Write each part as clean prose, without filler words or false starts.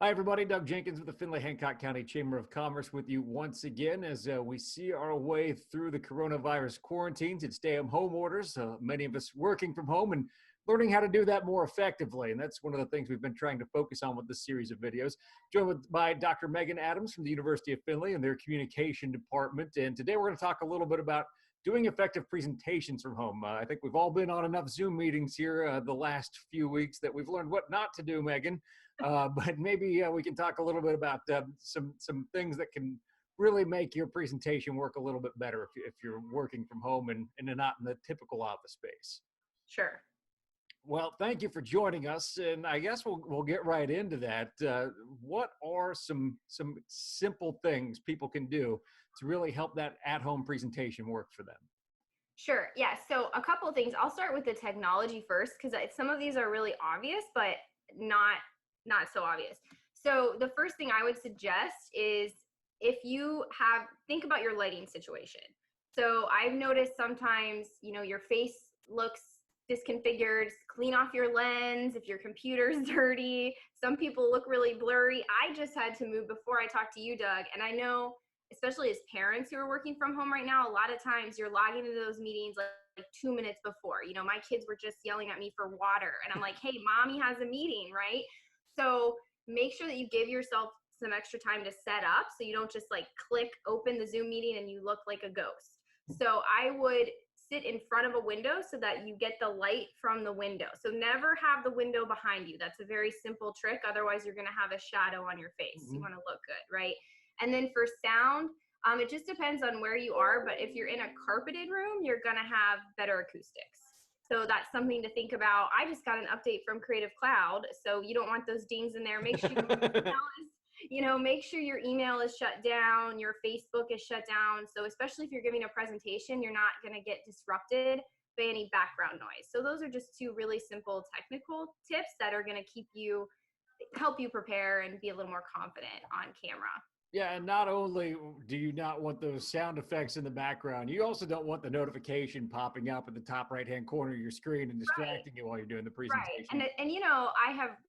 Hi, everybody. Doug Jenkins with the Findlay-Hancock County Chamber of Commerce with you once again as we see our way through the coronavirus quarantines and stay-at-home orders. Many of us working from home and learning how to do that more effectively. And that's one of the things we've been trying to focus on with this series of videos. By Dr. Megan Adams from the University of Findlay and their communication department. And today we're going to talk a little bit about doing effective presentations from home. I think we've all been on enough Zoom meetings here the last few weeks that we've learned what not to do, Megan. But maybe we can talk a little bit about some things that can really make your presentation work a little bit better if you're working from home and not in the typical office space. Sure. Well, thank you for joining us, and I guess we'll get right into that. What are some simple things people can do to really help that at-home presentation work for them? Sure. Yeah. So a couple of things. I'll start with the technology first because some of these are really obvious, but not so obvious. So the first thing I would suggest is if you think about your lighting situation. So I've noticed sometimes, your face looks disconfigured. Clean off your lens if your computer's dirty. Some people look really blurry. I just had to move before I talked to you, Doug, and I know, especially as parents who are working from home right now, a lot of times you're logging into those meetings like 2 minutes before. My kids were just yelling at me for water, and I'm like, hey, mommy has a meeting, right? So make sure that you give yourself some extra time to set up so you don't just click open the Zoom meeting and you look like a ghost. So I would sit in front of a window so that you get the light from the window. So never have the window behind you. That's a very simple trick. Otherwise, you're going to have a shadow on your face. You want to look good, right? And then for sound, it just depends on where you are. But if you're in a carpeted room, you're going to have better acoustics. So that's something to think about. I just got an update from Creative Cloud, so you don't want those dings in there. Make sure make sure your email is shut down, your Facebook is shut down. So especially if you're giving a presentation, you're not going to get disrupted by any background noise. So those are just two really simple technical tips that are going to help you prepare and be a little more confident on camera. Yeah, and not only do you not want those sound effects in the background, you also don't want the notification popping up at the top right-hand corner of your screen and distracting you while you're doing the presentation. Right, and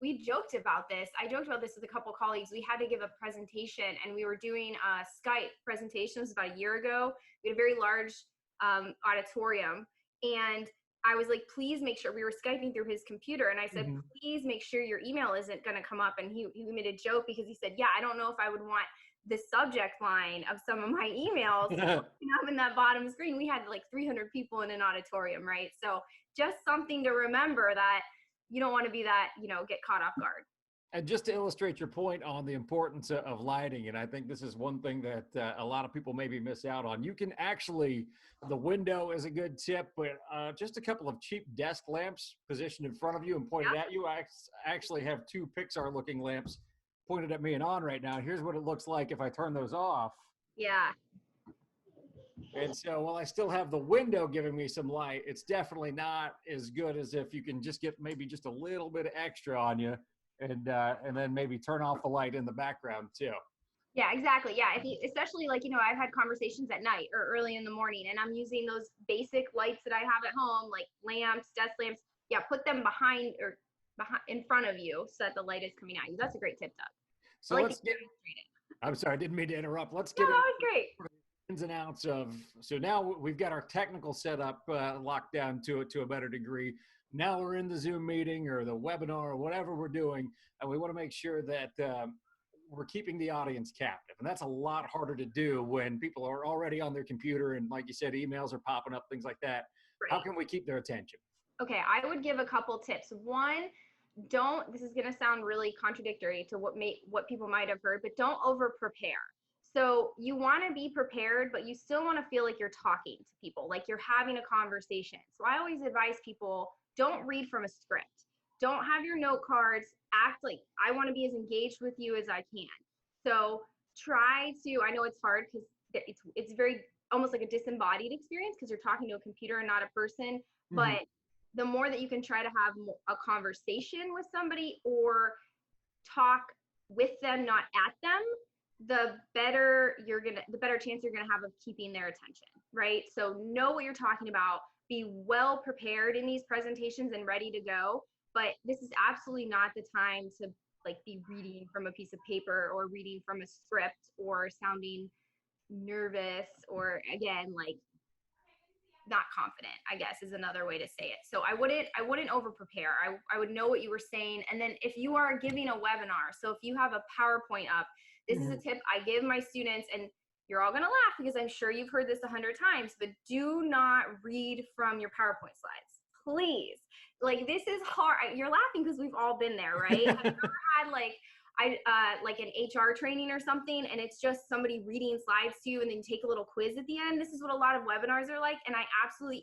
we joked about this. I joked about this with a couple colleagues. We had to give a presentation, and we were doing a Skype presentation. This was about a year ago. We had a very large auditorium, and I was like, please make sure, we were Skyping through his computer, and I said, please make sure your email isn't going to come up. And he made a joke because he said, yeah, I don't know if I would want the subject line of some of my emails up in that bottom screen. We had like 300 people in an auditorium, right? So just something to remember that you don't want to be that, get caught off guard. And just to illustrate your point on the importance of lighting, and I think this is one thing that a lot of people maybe miss out on. You can actually, the window is a good tip, but just a couple of cheap desk lamps positioned in front of you and pointed at you. I actually have two Pixar-looking lamps pointed at me and on right now. Here's what it looks like if I turn those off. Yeah. And so while I still have the window giving me some light, it's definitely not as good as if you can just get maybe just a little bit of extra on you and then maybe turn off the light in the background too. Yeah, exactly. Yeah. Especially I've had conversations at night or early in the morning, and I'm using those basic lights that I have at home, like lamps, desk lamps. Yeah. Put them behind in front of you so that the light is coming at you. That's a great tip, Doug. So let's get, I'm sorry, I didn't mean to interrupt. Let's get that was great. Ins and outs of, so now we've got our technical setup locked down to a better degree. Now we're in the Zoom meeting or the webinar or whatever we're doing, and we want to make sure that we're keeping the audience captive. And that's a lot harder to do when people are already on their computer and, like you said, emails are popping up, things like that. Right. How can we keep their attention? Okay, I would give a couple tips. One, this is going to sound really contradictory to what people might have heard, but don't over prepare. So you want to be prepared, but you still want to feel like you're talking to people, like you're having a conversation. So I always advise people, don't read from a script. Don't have your note cards. Act like I want to be as engaged with you as I can. So try to, I know it's hard because it's very almost like a disembodied experience because you're talking to a computer and not a person, but the more that you can try to have a conversation with somebody or talk with them, not at them, the better chance you're gonna have of keeping their attention, right? So know what you're talking about, be well prepared in these presentations and ready to go, but this is absolutely not the time to like be reading from a piece of paper or reading from a script or sounding nervous, or again, like not confident, I guess is another way to say it. So I wouldn't over prepare. I would know what you were saying. And then if you are giving a webinar, so if you have a PowerPoint up, this is a tip I give my students, and you're all going to laugh because I'm sure you've heard this 100 times, but do not read from your PowerPoint slides. Please. Like, this is hard. You're laughing because we've all been there, right? Have you ever had like an HR training or something, and it's just somebody reading slides to you and then take a little quiz at the end? This is what a lot of webinars are like, and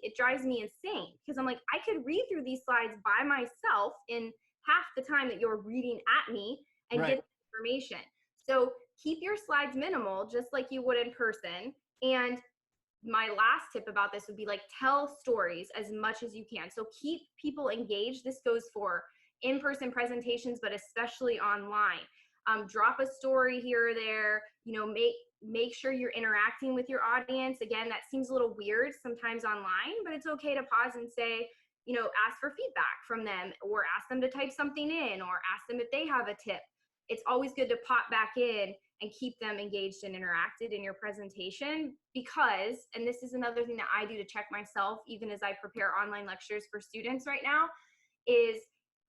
it drives me insane because I'm like, I could read through these slides by myself in half the time that you're reading at me and get the information. So keep your slides minimal, just like you would in person. And my last tip about this would be like, tell stories as much as you can. So keep people engaged. This goes for in-person presentations, but especially online. Drop a story here or there, make sure you're interacting with your audience. Again, that seems a little weird sometimes online, but it's okay to pause and say, ask for feedback from them, or ask them to type something in, or ask them if they have a tip. It's always good to pop back in and keep them engaged and interacted in your presentation, because, and this is another thing that I do to check myself, even as I prepare online lectures for students right now, is,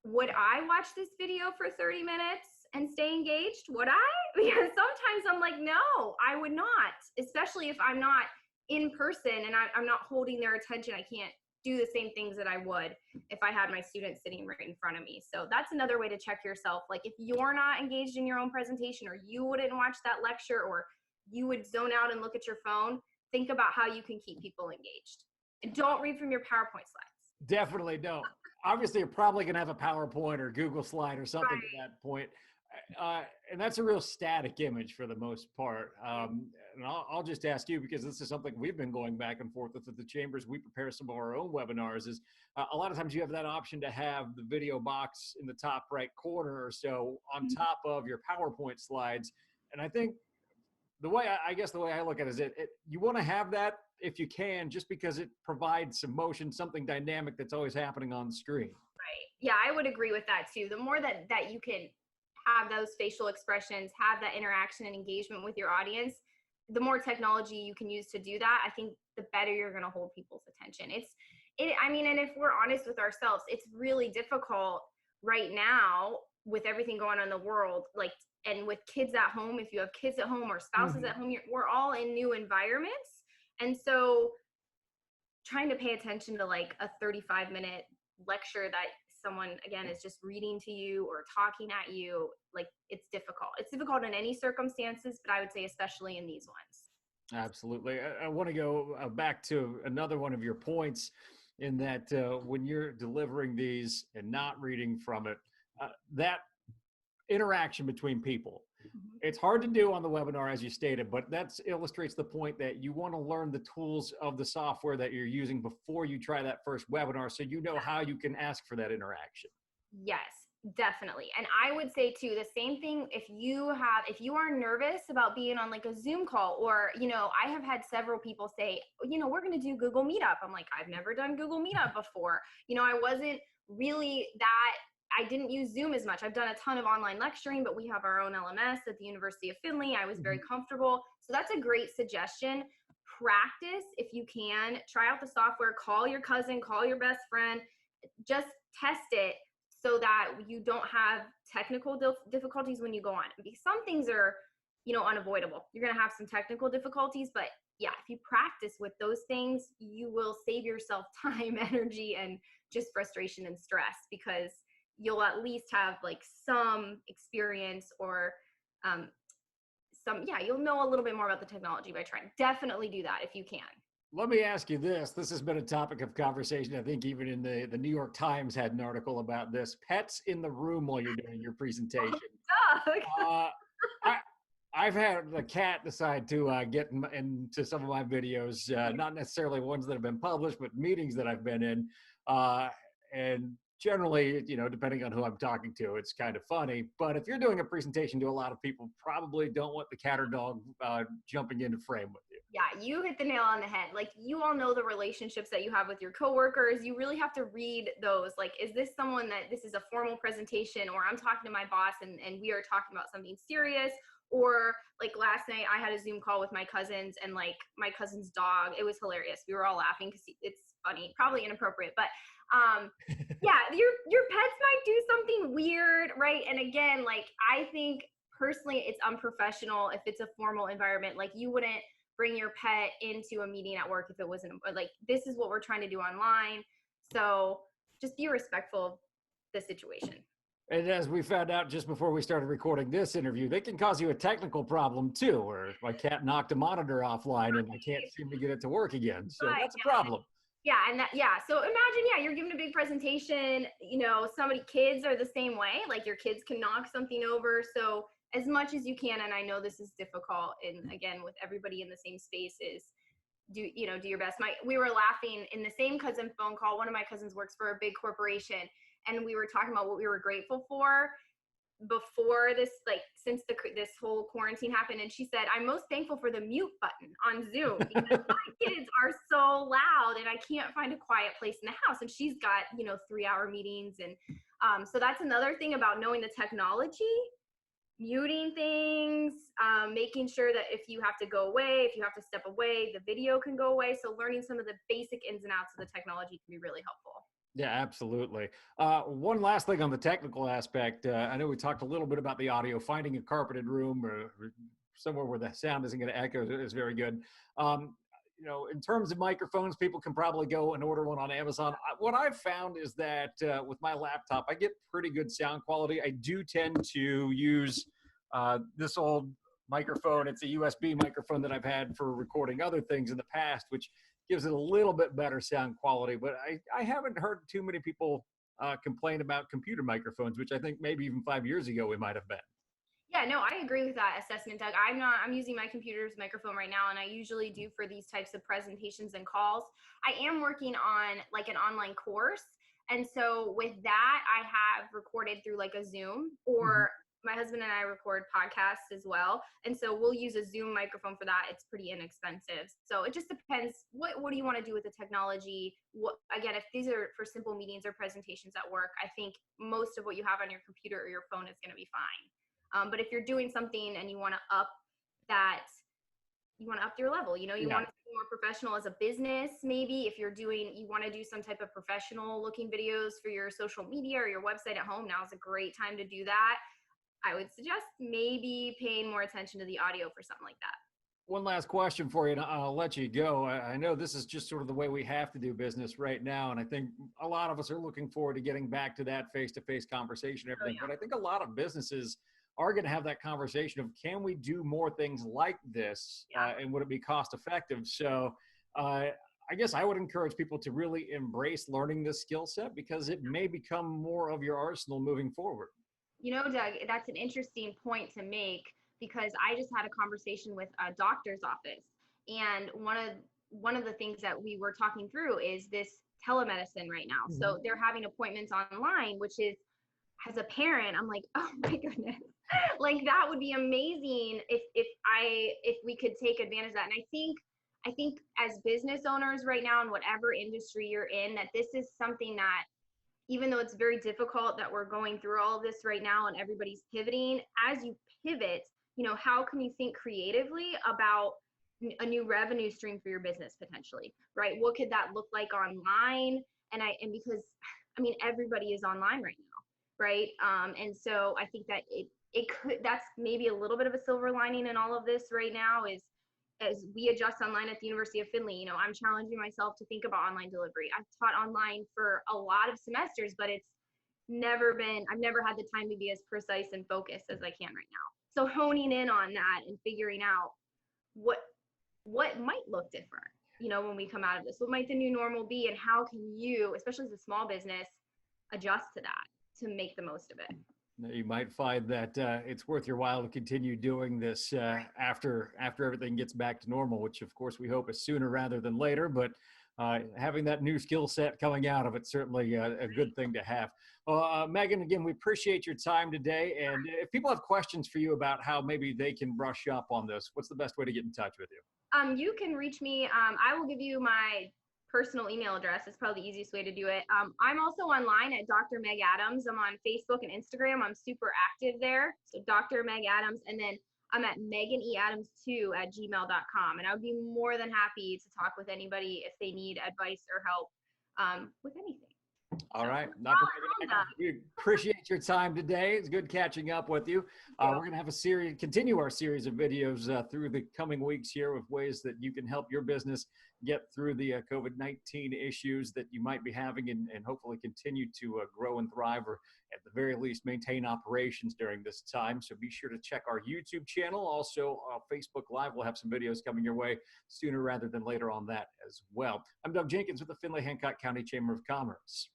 would I watch this video for 30 minutes and stay engaged? Would I? Because sometimes I'm like, no, I would not, especially if I'm not in person and I'm not holding their attention. I can't do the same things that I would if I had my students sitting right in front of me. So that's another way to check yourself. Like, if you're not engaged in your own presentation, or you wouldn't watch that lecture, or you would zone out and look at your phone, think about how you can keep people engaged. And don't read from your PowerPoint slides. Definitely don't. Obviously, you're probably going to have a PowerPoint or Google slide or something at that point. And that's a real static image for the most part. And I'll just ask you, because this is something we've been going back and forth with at the chambers. We prepare some of our own webinars. Is a lot of times you have that option to have the video box in the top right corner or so on top of your PowerPoint slides. And I think the way I look at it is you want to have that if you can, just because it provides some motion, something dynamic that's always happening on the screen. Right. Yeah, I would agree with that too. The more that you can have those facial expressions, have that interaction and engagement with your audience, the more technology you can use to do that, I think the better you're going to hold people's attention. And if we're honest with ourselves, it's really difficult right now with everything going on in the world, and with kids at home. If you have kids at home or spouses at home, we're all in new environments. And so trying to pay attention to like a 35-minute lecture that someone, again, is just reading to you or talking at you, like, it's difficult. It's difficult in any circumstances, but I would say especially in these ones. Absolutely. I want to go back to another one of your points, in that when you're delivering these and not reading from it, that interaction between people, it's hard to do on the webinar, as you stated, but that illustrates the point that you want to learn the tools of the software that you're using before you try that first webinar, so you know how you can ask for that interaction. Yes, definitely. And I would say too, the same thing, if you are nervous about being on like a Zoom call, or, I have had several people say, we're going to do Google Meetup. I'm like, I've never done Google Meetup before. I wasn't really I didn't use Zoom as much. I've done a ton of online lecturing, but we have our own LMS at the University of Findlay. I was very comfortable. So that's a great suggestion. Practice if you can. Try out the software. Call your cousin, call your best friend. Just test it so that you don't have technical difficulties when you go on. Because some things are, unavoidable. You're going to have some technical difficulties, but yeah, if you practice with those things, you will save yourself time, energy, and just frustration and stress, because you'll at least have like some experience, or you'll know a little bit more about the technology by trying. Definitely do that if you can. Let me ask you this. This has been a topic of conversation. I think even in the New York Times had an article about this. Pets in the room while you're doing your presentation. I've had a cat decide to get into some of my videos, not necessarily ones that have been published, but meetings that I've been in. And generally, depending on who I'm talking to, it's kind of funny. But if you're doing a presentation to a lot of people, probably don't want the cat or dog jumping into frame with you. Yeah, you hit the nail on the head. Like, you all know the relationships that you have with your coworkers. You really have to read those. Like, is this someone that this is a formal presentation, or I'm talking to my boss and we are talking about something serious? Or like last night I had a Zoom call with my cousins, and like my cousin's dog, it was hilarious. We were all laughing because it's funny, probably inappropriate, but yeah, your pets might do something weird, right? And again, like, I think personally it's unprofessional if it's a formal environment. Like, you wouldn't bring your pet into a meeting at work if it wasn't like, this is what we're trying to do online. So just be respectful of the situation. And as we found out just before we started recording this interview, they can cause you a technical problem too, where my cat knocked a monitor offline and I can't seem to get it to work again. So that's a problem. Yeah, and so imagine, yeah, you're giving a big presentation, kids are the same way. Like, your kids can knock something over. So as much as you can, and I know this is difficult, and again, with everybody in the same space, is do your best. We were laughing in the same cousin phone call. One of my cousins works for a big corporation, and we were talking about what we were grateful for before this, like, since this whole quarantine happened. And she said, I'm most thankful for the mute button on Zoom because my kids are so loud and I can't find a quiet place in the house. And she's got 3-hour meetings. And so that's another thing about knowing the technology, muting things, making sure that if you have to go away, if you have to step away, the video can go away. So learning some of the basic ins and outs of the technology can be really helpful. Yeah, absolutely. One last thing on the technical aspect. I know we talked a little bit about the audio. Finding a carpeted room or somewhere where the sound isn't going to echo is very good. In terms of microphones, people can probably go and order one on Amazon. What I've found is that with my laptop, I get pretty good sound quality. I do tend to use this old microphone. It's a USB microphone that I've had for recording other things in the past, which gives it a little bit better sound quality. But I haven't heard too many people complain about computer microphones, which I think maybe even 5 years ago we might have been. Yeah, no, I agree with that assessment, Doug. I'm using my computer's microphone right now, and I usually do for these types of presentations and calls. I am working on like an online course. And so with that, I have recorded through like a Zoom, or my husband and I record podcasts as well. And so we'll use a Zoom microphone for that. It's pretty inexpensive. So it just depends. What do you want to do with the technology? Again, if these are for simple meetings or presentations at work, I think most of what you have on your computer or your phone is going to be fine. But if you're doing something and you want to up your level, you want to be more professional as a business. Maybe if you want to do some type of professional looking videos for your social media or your website at home, now is a great time to do that. I would suggest maybe paying more attention to the audio for something like that. One last question for you, and I'll let you go. I know this is just sort of the way we have to do business right now, and I think a lot of us are looking forward to getting back to that face-to-face conversation and everything. But I think a lot of businesses are going to have that conversation of, can we do more things like this, and would it be cost effective? So I guess I would encourage people to really embrace learning this skill set, because it may become more of your arsenal moving forward. Doug, that's an interesting point to make, because I just had a conversation with a doctor's office, and one of the things that we were talking through is this telemedicine right now. So they're having appointments online, which is, as a parent, I'm like, oh my goodness, like that would be amazing if we could take advantage of that. And I think as business owners right now, in whatever industry you're in, that this is something that, even though it's very difficult that we're going through all of this right now and everybody's pivoting, as you pivot, how can you think creatively about a new revenue stream for your business potentially, right? What could that look like online? And because everybody is online right now, right? And so I think that that's maybe a little bit of a silver lining in all of this right now, is as we adjust online at the University of Findlay, I'm challenging myself to think about online delivery. I've taught online for a lot of semesters, but I've never had the time to be as precise and focused as I can right now. So honing in on that and figuring out what might look different, when we come out of this, what might the new normal be, and how can you, especially as a small business, adjust to that to make the most of it. You might find that it's worth your while to continue doing this after everything gets back to normal, which of course we hope is sooner rather than later. But having that new skill set coming out of it, certainly a good thing to have. Megan, again, we appreciate your time today. And if people have questions for you about how maybe they can brush up on this, what's the best way to get in touch with you? You can reach me. I will give you my personal email address. It's probably the easiest way to do it. I'm also online at Dr. Meg Adams. I'm on Facebook and Instagram. I'm super active there. So Dr. Meg Adams. And then I'm at meganeadams2@gmail.com. And I would be more than happy to talk with anybody if they need advice or help with anything. All right. Dr. We appreciate your time today. It's good catching up with you. We're going to have a series, continue our series of videos through the coming weeks here with ways that you can help your business get through the COVID-19 issues that you might be having and hopefully continue to grow and thrive, or at the very least maintain operations during this time. So be sure to check our YouTube channel. Also, Facebook Live will have some videos coming your way sooner rather than later on that as well. I'm Doug Jenkins with the Findlay Hancock County Chamber of Commerce.